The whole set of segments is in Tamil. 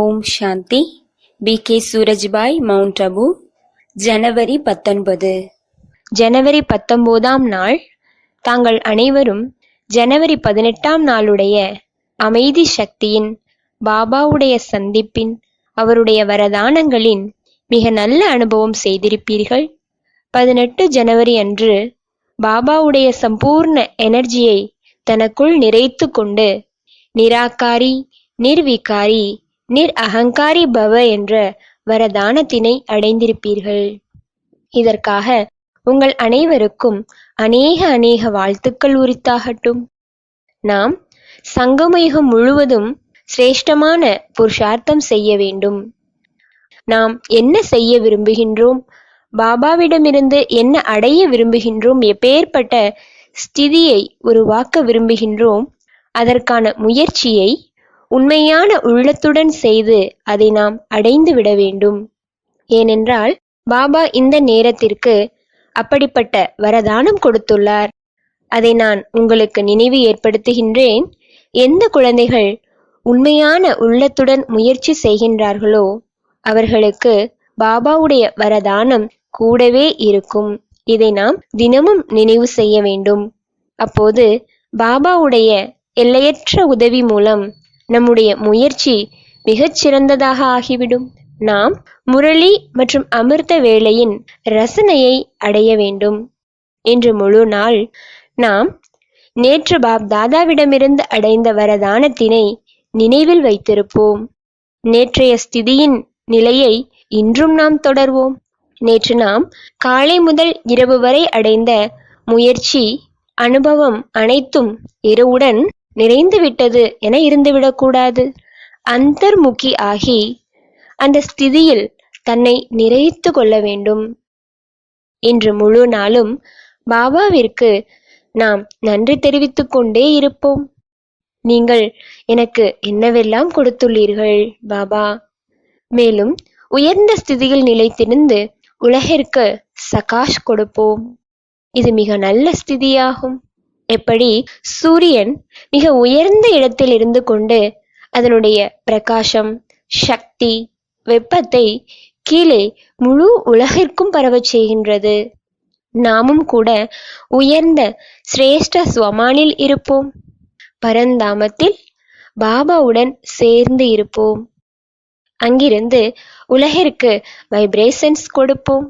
ஓம் சாந்தி. பி.கே. சூரஜ்பாய், மவுண்ட் அபு. ஜனவரி 19. ஜனவரி 19ஆம் நாள். தாங்கள் அனைவரும் ஜனவரி 18ஆம் நாளுடைய அமைதி சக்தியின், பாபாவுடைய சந்திப்பின், அவருடைய வரதானங்களின் மிக நல்ல அனுபவம் செய்திருப்பீர்கள். 18 ஜனவரி அன்று பாபாவுடைய சம்பூர்ண எனர்ஜியை தனக்குள் நிறைத்து கொண்டு நிராகாரி, நிர்விகாரி, நிர் அகங்காரி பவ என்ற வரதானத்தினை அடைந்திருப்பீர்கள். இதற்காக உங்கள் அனைவருக்கும் அநேக வாழ்த்துக்கள் உரித்தாகட்டும். நாம் சங்கமயுகம் முழுவதும் சிரேஷ்டமான புருஷார்த்தம் செய்ய வேண்டும். நாம் என்ன செய்ய விரும்புகின்றோம், பாபாவிடமிருந்து என்ன அடைய விரும்புகின்றோம், எப்பேற்பட்ட ஸ்திதியை உருவாக்க விரும்புகின்றோம், அதற்கான முயற்சியை உண்மையான உள்ளத்துடன் செய்து அதை நாம் அடைந்து விட வேண்டும். ஏனென்றால் பாபா இந்த நேரத்திற்கு அப்படிப்பட்ட வரதானம் கொடுத்துள்ளார். அதை நான் உங்களுக்கு நினைவு ஏற்படுத்துகின்றேன். எந்த குழந்தைகள் உண்மையான உள்ளத்துடன் முயற்சி செய்கின்றார்களோ அவர்களுக்கு பாபாவுடைய வரதானம் கூடவே இருக்கும். இதை நாம் தினமும் நினைவு செய்ய வேண்டும். அப்போது பாபாவுடைய எல்லையற்ற உதவி மூலம் நம்முடைய முயற்சி மிகச் சிறந்ததாக ஆகிவிடும். நாம் முரளி மற்றும் அமிர்த வேளையின் ரசனையை அடைய வேண்டும். இன்று முழு நாள் நாம் நேற்று பாப் தாதாவிடமிருந்து அடைந்த வரதானத்தினை நினைவில் வைத்திருப்போம். நேற்றைய ஸ்திதியின் நிலையை இன்றும் நாம் தொடர்வோம். நேற்று நாம் காலை முதல் இரவு வரை அடைந்த முயற்சி அனுபவம் அனைத்தும் இரவுடன் நிறைந்துவிட்டது என இருந்துவிடக்கூடாது. அந்தர்முகி ஆகி அந்த ஸ்திதியில் தன்னை நிறைத்து கொள்ள வேண்டும். இன்று முழு நாளும் பாபாவிற்கு நாம் நன்றி தெரிவித்துக் கொண்டே இருப்போம். நீங்கள் எனக்கு என்னவெல்லாம் கொடுத்துள்ளீர்கள் பாபா. மேலும் உயர்ந்த ஸ்திதியில் நிலைத்திருந்து உலகிற்கு சகாஷ் கொடுப்போம். இது மிக நல்ல ஸ்திதியாகும். எப்படி சூரியன் மிக உயர்ந்த இடத்தில் இருந்து கொண்டு அதனுடைய பிரகாசம், சக்தி, வெப்பத்தை கீழே முழு உலகிற்கும் பரவச் செய்கின்றது. நாமும் கூட உயர்ந்த சிரேஷ்ட ஸ்வமானில் இருப்போம். பரந்தாமத்தில் பாபாவுடன் சேர்ந்து இருப்போம். அங்கிருந்து உலகிற்கு வைப்ரேஷன்ஸ் கொடுப்போம்.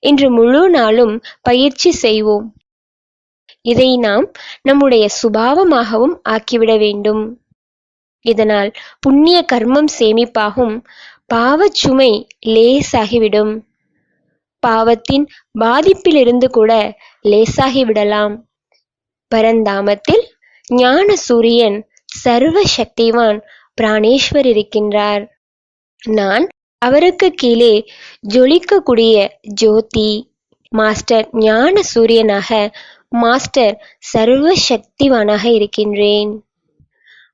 இன்று முழு நாளும் பயிற்சி செய்வோம். இதை நாம் நம்முடைய சுபாவமாகவும் ஆக்கிவிட வேண்டும். இதனால் புண்ணிய கர்மம் சேமிப்பாகும். பாவச்சுமை லேசாகிவிடும். பாவத்தின் பாதிப்பிலிருந்து கூட லேசாகிவிடலாம். பரந்தாமத்தில் ஞான சூரியன் சர்வ சக்திவான் பிராணேஸ்வர் இருக்கின்றார். நான் அவருக்கு கீழே ஜொலிக்கக்கூடிய ஜோதி மாஸ்டர் ஞான சூரியனாக, மாஸ்டர் சர்வ சக்திவானாக இருக்கின்றேன்.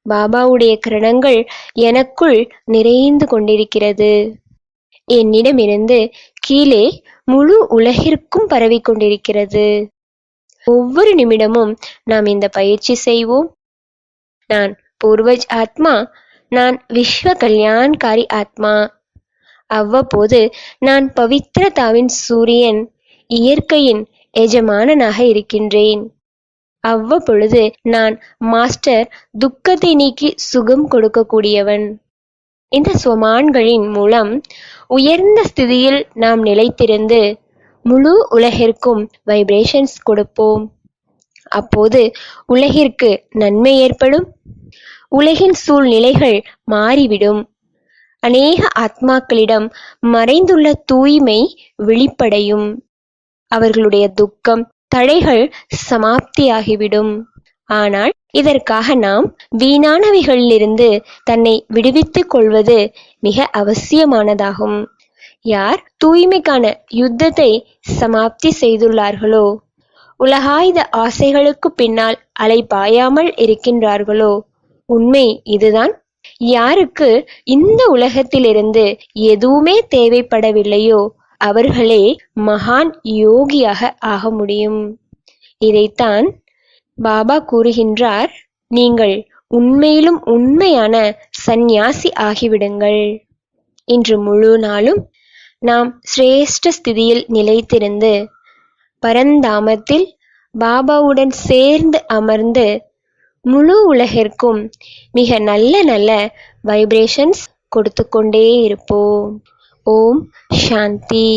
பாபாவுடைய கிரணங்கள் எனக்குள் நிறைந்து கொண்டிருக்கிறது. என்னிடமிருந்து கீழே முழு உலகிற்கும் பரவி கொண்டிருக்கிறது. ஒவ்வொரு நிமிடமும் நாம் இந்த பயிற்சி செய்வோம். நான் பூர்வஜ் ஆத்மா, நான் விஸ்வ கல்யாண்காரி ஆத்மா. அவ்வப்போது நான் பவித்ரதாவின் சூரியன், இயற்கையின் எஜமானனாக இருக்கின்றேன். அவ்வப்பொழுது நான் மாஸ்டர், துக்கத்தை நீக்கி சுகம் கொடுக்கக்கூடியவன். இந்த ஸ்வமான்களின் மூலம் உயர்ந்த ஸ்திதியில் நாம் நிலைத்திருந்து முழு உலகிற்கும் வைப்ரேஷன்ஸ் கொடுப்போம். அப்போது உலகிற்கு நன்மை ஏற்படும். உலகின் சூழ்நிலைகள் மாறிவிடும். அநேக ஆத்மாக்களிடம் மறைந்துள்ள தூய்மை வெளிப்படையும். அவர்களுடைய துக்கம், தடைகள் சமாப்தியாகிவிடும். ஆனால் இதற்காக நாம் வீணானவைகளிலிருந்து தன்னை விடுவித்துக் கொள்வது மிக அவசியமானதாகும். யார் தூய்மைக்கான யுத்தத்தை சமாப்தி செய்துள்ளார்களோ, உலகாயுத ஆசைகளுக்கு பின்னால் அலைபாயாமல் இருக்கின்றார்களோ, உண்மை இதுதான். யாருக்கு இந்த உலகத்திலிருந்து எதுவுமே தேவைப்படவில்லையோ அவர்களே மகான் யோகியாக ஆக முடியும். இதைத்தான் பாபா கூறுகின்றார். நீங்கள் உண்மையிலும் உண்மையான சந்நியாசி ஆகிவிடுங்கள். இன்று முழு நாளும் நாம் சிரேஷ்ட ஸ்திதியில் நிலைத்திருந்து பரந்தாமத்தில் பாபாவுடன் சேர்ந்து அமர்ந்து முழு உலகிற்கும் மிக நல்ல நல்ல வைப்ரேஷன்ஸ் கொடுத்து கொண்டே இருப்போம். ஓம் சாந்தி.